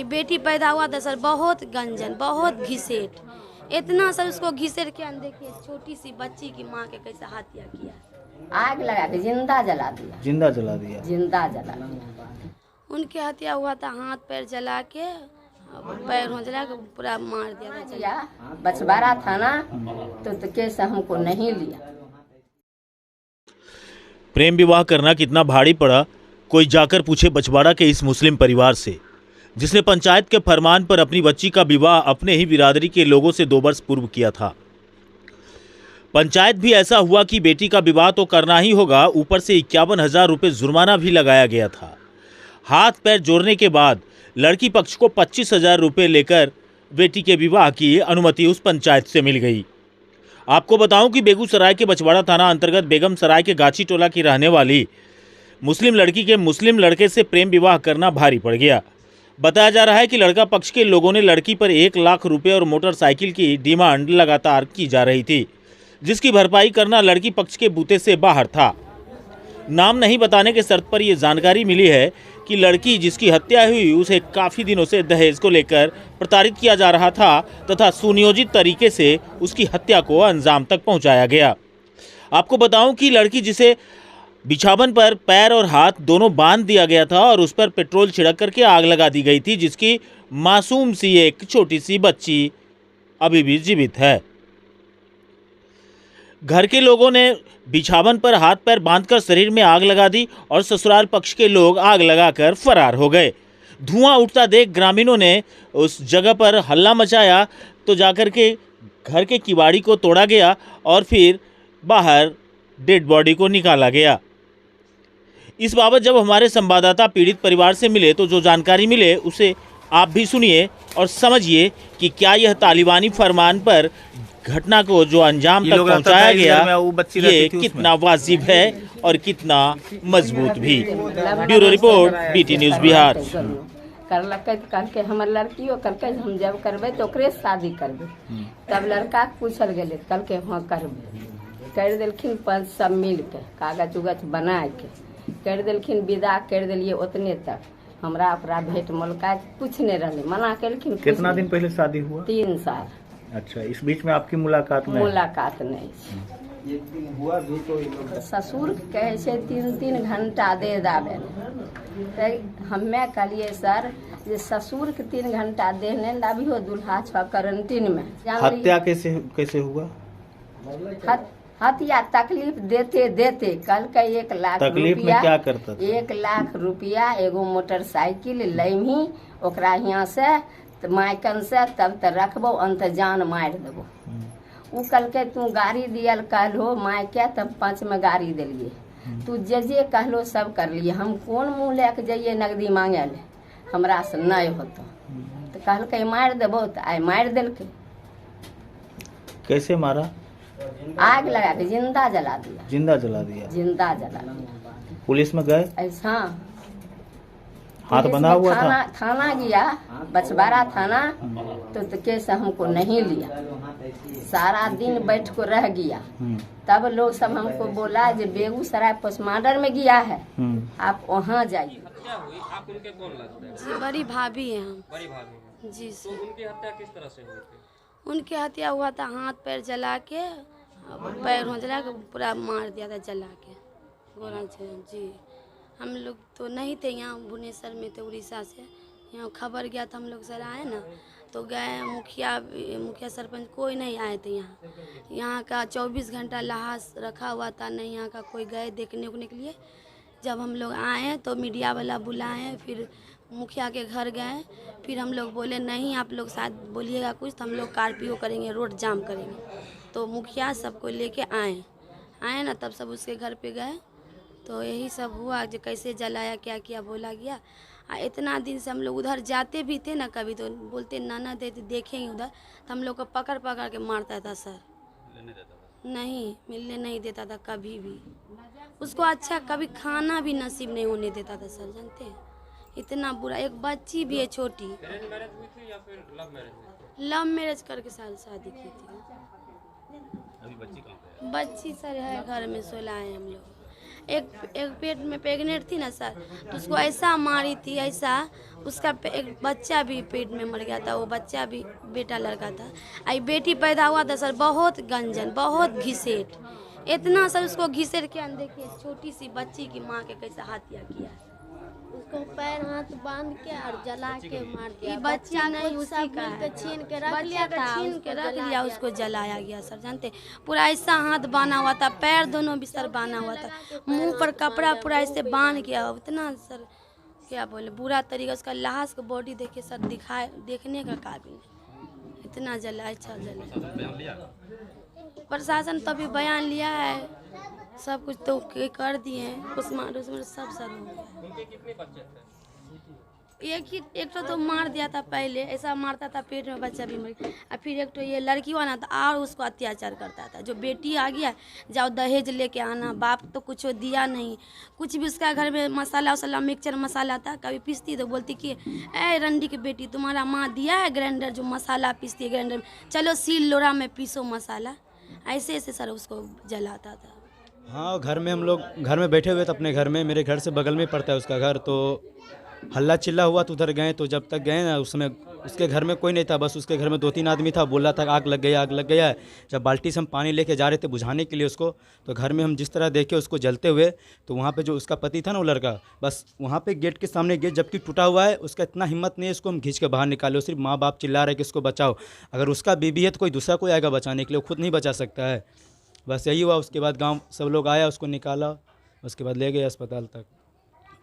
आई बेटी पैदा हुआ था सर, बहुत गंजन, बहुत घिसेट, इतना सर उसको घिसेट के देखिए छोटी सी बच्ची की माँ के कैसे हत्या किया, आग लगा के जिंदा जला दिया, जिंदा जला दिया। जिंदा जला दिया। उनके हत्या हुआ था, हाथ पैर जला के, पैर हो जला के पूरा मार दिया था। या बछवाड़ा थाना तो केस हमको नहीं लिया। प्रेम विवाह करना कितना भारी पड़ा, कोई जाकर पूछे बछवाड़ा के इस मुस्लिम परिवार से, जिसने पंचायत के फरमान पर अपनी बच्ची का विवाह अपने ही बिरादरी के लोगों से 2 वर्ष पूर्व किया था। पंचायत भी ऐसा हुआ कि बेटी का विवाह तो करना ही होगा, ऊपर से 51,000 रुपये जुर्माना भी लगाया गया था। हाथ पैर जोड़ने के बाद लड़की पक्ष को 25,000 रुपये लेकर बेटी के विवाह की अनुमति उस पंचायत से मिल गई। आपको बताऊं कि बेगूसराय के बछवाड़ा थाना अंतर्गत बेगम सराय के गाछी टोला की रहने वाली मुस्लिम लड़की के मुस्लिम लड़के से प्रेम विवाह करना भारी पड़ गया। बताया जा रहा है कि लड़का पक्ष के लोगों ने लड़की पर 1 लाख रुपए और मोटरसाइकिल की डिमांड लगातार की जा रही थी, जिसकी भरपाई करना लड़की पक्ष के बूते से बाहर था। नाम नहीं बताने के शर्त पर यह जानकारी मिली है कि लड़की जिसकी हत्या हुई उसे काफ़ी दिनों से दहेज को लेकर प्रताड़ित किया जा रहा था तथा सुनियोजित तरीके से उसकी हत्या को अंजाम तक पहुंचाया गया। आपको बताऊं कि लड़की जिसे बिछावन पर पैर और हाथ दोनों बांध दिया गया था और उस पर पेट्रोल छिड़क करके आग लगा दी गई थी, जिसकी मासूम सी एक छोटी सी बच्ची अभी भी जीवित है। घर के लोगों ने बिछावन पर हाथ पैर बांधकर शरीर में आग लगा दी और ससुराल पक्ष के लोग आग लगाकर फरार हो गए। धुआं उठता देख ग्रामीणों ने उस जगह पर हल्ला मचाया तो जाकर के घर के किवाड़ी को तोड़ा गया और फिर बाहर डेड बॉडी को निकाला गया। इस बाबत जब हमारे संवाददाता पीड़ित परिवार से मिले तो जो जानकारी मिले उसे आप भी सुनिए और समझिए कि क्या यह तालिबानी फरमान पर घटना को जो अंजाम तक पहुंचाया गया ये कितना वाजिब है और कितना मजबूत भी। Bureau report, BT news Bihar. कल के हमर लड़कियों कल के हम जब करबे तो ओकरे शादी करबे, तब लड़का पूछल गए कल के हाँ करबे, कर दिलखिन पंच सब मिल के कागज उगज बना के कर दिलखिन, विदा कर दिलिए उतने तक। हमरा अपना भेंट मुलाकात कुछ नहीं रहे, मना कलखिन। कितना दिन पहले शादी हुआ? 3 साल। अच्छा, इस बीच में आपकी मुलाकात नहीं। ससुर कहे से 3-3 घंटा दे दाबे, हमें कहलिए सर जे ससुर के 3 घंटा देने लाभियो दुल्हा 6 क्वारंटीन में। हत्या कैसे हुआ? हत्या तकलीफ देते कल का 1 लाख तकलीफ रुपया, में क्या करता था? 1 लाख रुपया एगो मोटरसाइकिल लैमी ओकरा यहाँ से मायकन से तब तक रखबो अंत जान मार देबो। उ कल के तू गाड़ी दियल कहलो मायके, तब 5 में गाड़ी दिलिए, तू जे कहलो सब कर लिए। हम कौन मुँह लेके जाइए नगदी मांगे ले, हमरा से नहीं होता तो कहल मार देबो तो आइ मार दिलके। कैसे मारा? आग लगा के जिंदा जला दिया। जिंदा जला दिया? जिंदा जला दिया। पुलिस में गए? ऐसा हाथ बंधा हुआ था? थाना गया, बछवाड़ा थाना तो केस हमको नहीं लिया। सारा दिन बैठ को रह गया। तब लोग सब हमको बोला जो बेगूसराय पोस्टमार्टम में गया है, आप वहाँ जाइए। आप उनके कौन लगते हैं? जी बड़ी भाभी है हम। बड़ी भाभी हैं। जी तो उनकी हत्या किस तरह से हुई थी? उनकी हत्या हुआ था, हाथ पैर जला के, पैर हो जला के पूरा मार दिया था जला के गोरा से। जी हम लोग तो नहीं थे यहाँ, भुवनेश्वर में थे उड़ीसा से। यहाँ खबर गया था, हम लोग सर आए ना तो गए, मुखिया सरपंच कोई नहीं आए थे यहाँ का 24 घंटा लाश रखा हुआ था, नहीं यहाँ का कोई गए देखने उखने के लिए। जब हम लोग आए तो मीडिया वाला बुलाए, फिर मुखिया के घर गए, फिर हम लोग बोले नहीं आप लोग शायद बोलिएगा कुछ तो हम लोग कार्पियो करेंगे, रोड जाम करेंगे। तो मुखिया सबको लेके आए ना, तब सब उसके घर पे गए तो यही सब हुआ जो कैसे जलाया क्या किया बोला गया। इतना दिन से हम लोग उधर जाते भी थे ना, कभी तो बोलते नाना दे देखेंगे उधर, तो हम लोग को पकड़ पकड़ के मारता था सर। नहीं मिलने नहीं देता था कभी भी, उसको अच्छा कभी खाना भी नसीब नहीं होने देता था सर, जानते हैं इतना बुरा। एक बच्ची भी है छोटी। अरेंज मैरिज हुई थी या फिर लव मैरिज हुई थी? लव मैरिज करके शादी की थी। अभी बच्ची कहाँ पे है? बच्ची सर है घर में, सोला है हम लोग। एक पेट में प्रेग्नेंट थी ना सर, तो उसको ऐसा मारी थी, ऐसा उसका एक बच्चा भी पेट में मर गया था, वो बच्चा भी बेटा लड़का था। आई बेटी पैदा हुआ था सर, बहुत गंजन, बहुत घिसेट, इतना सर उसको घिसेट के देखिए छोटी सी बच्ची की माँ के कैसा हत्या किया, उसको पैर हाथ बांध के और जला के मार दिया। बच्चा नहीं उसी का मिलकर छीन के रख बच्चा लिया का था, छीन के उसको रख जला लिया, दिया। उसको जलाया गया सर। जानते पूरा ऐसा हाथ बांधा हुआ था, पैर दोनों भी सर बांधा हुआ था, मुंह पर कपड़ा पूरा ऐसे बांध गया, इतना सर क्या बोले बुरा तरीका। उसका लाश का बॉडी देखे सर, देखने का काबिल नहीं, इतना जला, अच्छा जला। प्रशासन तभी बयान लिया है, सब कुछ तो कर दिए हैं, उसमें सब सर हो गया। उनके कितने बच्चे थे? एक तो मार दिया था पहले, ऐसा मारता था पेट में बच्चा भी मर गया, और फिर एक तो ये लड़की वाला था और उसको अत्याचार करता था। जो बेटी आ गया जाओ दहेज लेके आना, बाप तो कुछ दिया नहीं, कुछ भी उसका घर में मसाला वसाला मिक्सचर मसाला था, कभी पीसती तो बोलती कि ए रंडी की बेटी तुम्हारा माँ दिया है ग्राइंडर जो मसाला पीसती है ग्राइंडर में, चलो सील लोरा में पीसो मसाला, ऐसे ऐसे सर उसको जलाता था। हाँ, घर में हम लोग घर में बैठे हुए थे अपने घर में, मेरे घर से बगल में पड़ता है उसका घर, तो हल्ला चिल्ला हुआ तो उधर गए, तो जब तक गए ना उस समय उसके घर में कोई नहीं था, बस उसके घर में 2-3 आदमी था, बोल रहा था आग लग गया आग लग गया है। जब बाल्टी से हम पानी लेके जा रहे थे बुझाने के लिए उसको, तो घर में हम जिस तरह देखे उसको जलते हुए, तो वहाँ पे जो उसका पति था ना वो लड़का, बस वहाँ पे गेट के सामने गेट जबकि टूटा हुआ है, उसका इतना हिम्मत नहीं है इसको हम खींच के बाहर निकालो, सिर्फ माँ बाप चिल्ला रहे कि इसको बचाओ, अगर उसका बीबी है तो कोई दूसरा कोई आएगा बचाने के लिए, वो खुद नहीं बचा सकता है। बस यही हुआ। उसके बाद गांव सब लोग आया, उसको निकाला, उसके बाद ले गए अस्पताल तक,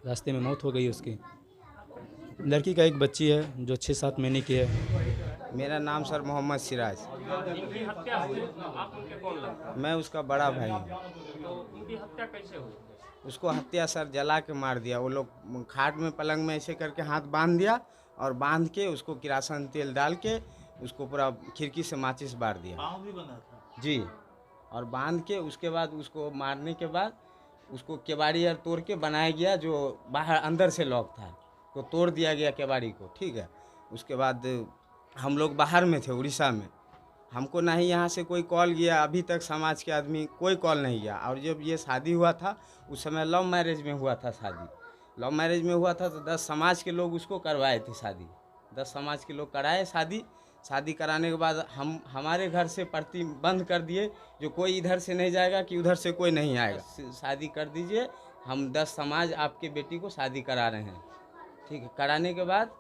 रास्ते में मौत हो गई उसकी। लड़की का एक बच्ची है जो 6-7 महीने की है। मेरा नाम सर मोहम्मद सिराज। इनकी हत्या हुई, आप उनके कौन लगता है? मैं उसका बड़ा भाई हूँ। तो उनकी हत्या कैसे हुई? उसको हत्या सर जला के मार दिया। वो लोग खाट में पलंग में ऐसे करके हाथ बांध दिया और बांध के उसको किरासन तेल डाल के उसको पूरा खिड़की से माचिस बार दिया। पाँव भी बना था जी, और बांध के उसके बाद उसको मारने के बाद उसको केवाड़ी यार तोड़ के बनाया गया, जो बाहर अंदर से लॉक था तो तोड़ दिया गया केवाड़ी को, ठीक है। उसके बाद हम लोग बाहर में थे उड़ीसा में, हमको ना ही यहाँ से कोई कॉल गया, अभी तक समाज के आदमी कोई कॉल नहीं गया। और जब ये शादी हुआ था उस समय लव मैरिज में हुआ था शादी, लव मैरिज में हुआ था तो 10 समाज के लोग उसको करवाए थे शादी, 10 समाज के लोग कराए शादी कराने के बाद हमारे घर से प्रति बंद कर दिए, जो कोई इधर से नहीं जाएगा कि उधर से कोई नहीं आएगा, शादी कर दीजिए, हम 10 समाज आपके बेटी को शादी करा रहे हैं, ठीक है। कराने के बाद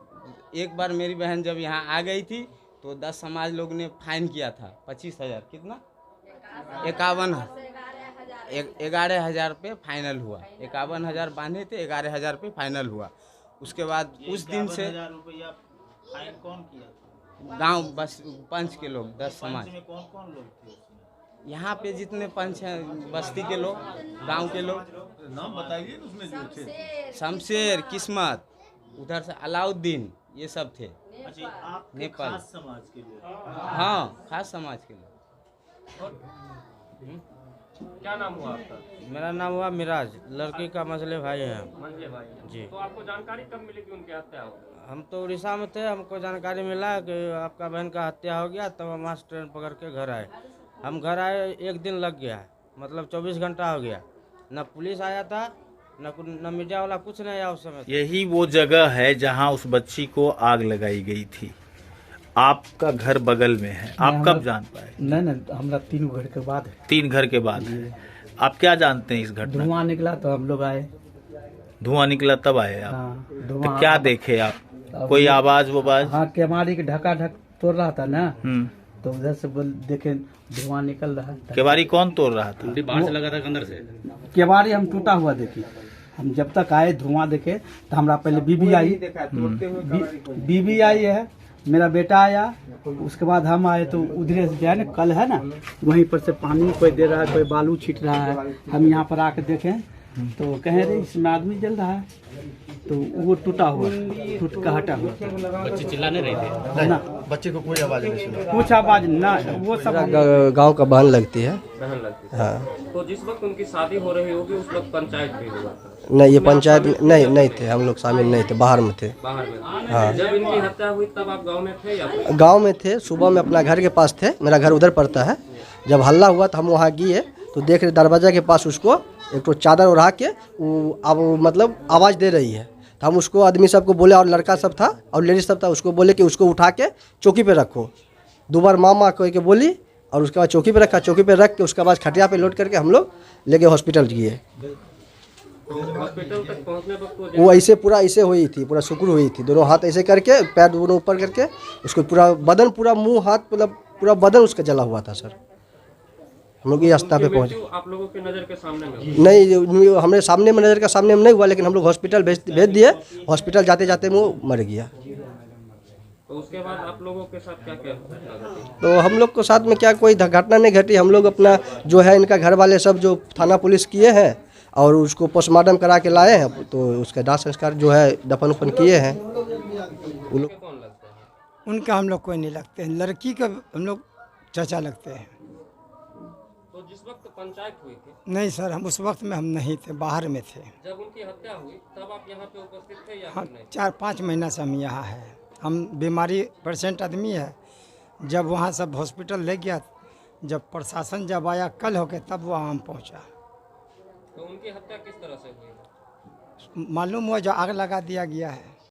एक बार मेरी बहन जब यहाँ आ गई थी तो 10 समाज लोग ने फाइन किया था 25,000, कितना 11,000 पे फाइनल हुआ, 51,000 बांधे थे, 11,000 पे फाइनल हुआ। उसके बाद उस दिन से 51,000 रुपया फाइन कौन किया? गांव बस पंच के लोग 10 समाज, में कौन कौन लोग थे उसमें? यहाँ पे जितने पंच हैं बस्ती के लोग, गांव के लोग, नाम बताइए उसमें जो थे। शमशेर, किस्मत, उधर से अलाउद्दीन, ये सब थे। अच्छा, आप नेपाल। खास समाज के लोग? हाँ, खास समाज के लोग। क्या नाम हुआ आपका? मेरा नाम हुआ मिराज, लड़की का मसले भाई हैं। मंजले भाई जी। तो आपको जानकारी कब मिली कि उनकी हत्या हो गई? हम तो उड़ीसा में थे, हमको जानकारी मिला कि आपका बहन का हत्या हो गया, तब हम वहाँ से ट्रेन पकड़ के घर आए। हम घर आए 1 दिन लग गया, मतलब 24 घंटा हो गया, न पुलिस आया था न मीडिया वाला, कुछ नहीं आया उस समय। यही वो जगह है जहां उस बच्ची को आग लगाई गई थी। आपका घर बगल में है, आप कब जान पाए? नहीं, हमारा 3 घर के बाद है। 3 घर के बाद है। आप क्या जानते हैं इस घटना? धुआं निकला तो हम लोग आए। धुआं निकला तब आए आप? हाँ, तो धुआं। क्या देखे आप? कोई आवाज वबाज? हाँ, केवाड़ी के ढका तोड़ रहा था ना, हम्म। तो उधर से देखे धुआं निकल रहा था। केवाड़ी कौन तोड़ रहा था? बाहर से लगा था अंदर से? केवाड़ी हम टूटा हुआ देखे, हम जब तक आए धुआं देखे तो हमारा पहले बीबी आई, बीबी आई है, मेरा बेटा आया, उसके बाद हम आए तो उधर से क्या है ना, कल है ना, वहीं पर से पानी कोई दे रहा है, कोई बालू छीट रहा है। हम यहाँ पर आके देखें तो कह रहे इसमें आदमी जल रहा है, तो वो टूटा हुआ, टूट का हटा हुआ। बच्चे चिल्लाने रहे थे ना, बच्चे को कोई आवाज नहीं सुना? कुछ आवाज ना, वो सब गांव का बहन लगती है। बहन लगती है। हाँ। तो जिस वक्त उनकी शादी हो रही होगी उस वक्त पंचायत भी हुआ था? नहीं, ये पंचायत नहीं थे, हम लोग शामिल नहीं थे, बाहर में थे। बाहर में? हाँ। जब इनकी हत्या हुई तब आप गाँव में थे या फिर? गाँव में थे, सुबह में अपना घर के पास थे, मेरा घर उधर पड़ता है। जब हल्ला हुआ तो हम वहाँ गए तो देख रहे दरवाजा के पास उसको एक तो चादर ओढ़ा के वो अब मतलब आवाज़ दे रही है। तो हम उसको आदमी सबको बोले, और लड़का सब था और लेडीज सब था, उसको बोले कि उसको उठा के चौकी पे रखो। 2 बार माँ कह के बोली और उसके बाद चौकी पे रखा। चौकी पे रख के उसके बाद खटिया पे लोड करके हम लोग लेके हॉस्पिटल गए। हॉस्पिटल तक पहुंचने वक्त वो ऐसे पूरा ऐसे हुई थी, पूरा सुकुर हुई थी, दोनों हाथ ऐसे करके, पैर दोनों ऊपर करके, उसको पूरा बदन, पूरा मुंह हाथ, मतलब पूरा बदन उसका जला हुआ था सर। हम लोग ये अस्पताल पे पहुँचे। आप लोगों की नज़र के सामने में? नहीं, हमारे सामने में, नज़र का सामने में नहीं हुआ, लेकिन हम लोग हॉस्पिटल भेज दिए। हॉस्पिटल जाते जाते वो मर गया। तो उसके बाद आप लोगों के साथ क्या क्या घटना घटी? तो हम लोग को साथ में क्या कोई घटना नहीं घटी। हम लोग अपना जो है, इनका घर वाले सब जो थाना पुलिस किए हैं और उसको पोस्टमार्टम करा के लाए हैं, तो उसका दाह संस्कार जो है दफन उफन किए हैं। वो लोग कौन लगता है? उनका हम लोग कोई नहीं लगते हैं, लड़की का हम लोग चाचा लगते हैं। तो जिस वक्त पंचायत हुई थी? नहीं सर, हम उस वक्त में हम नहीं थे, बाहर में थे। जब उनकी हत्या हुई तब आप यहाँ पे उपस्थित थे या हाँ, फिर नहीं? 4-5 महीना से हम यहाँ हैं। हम बीमारी पेशेंट आदमी है। जब वहाँ सब हॉस्पिटल ले गया, जब प्रशासन जब आया कल होके, तब वहाँ हम पहुँचा। तो उनकी हत्या किस तरह से हुई? मालूम हुआ जो आग लगा दिया गया है।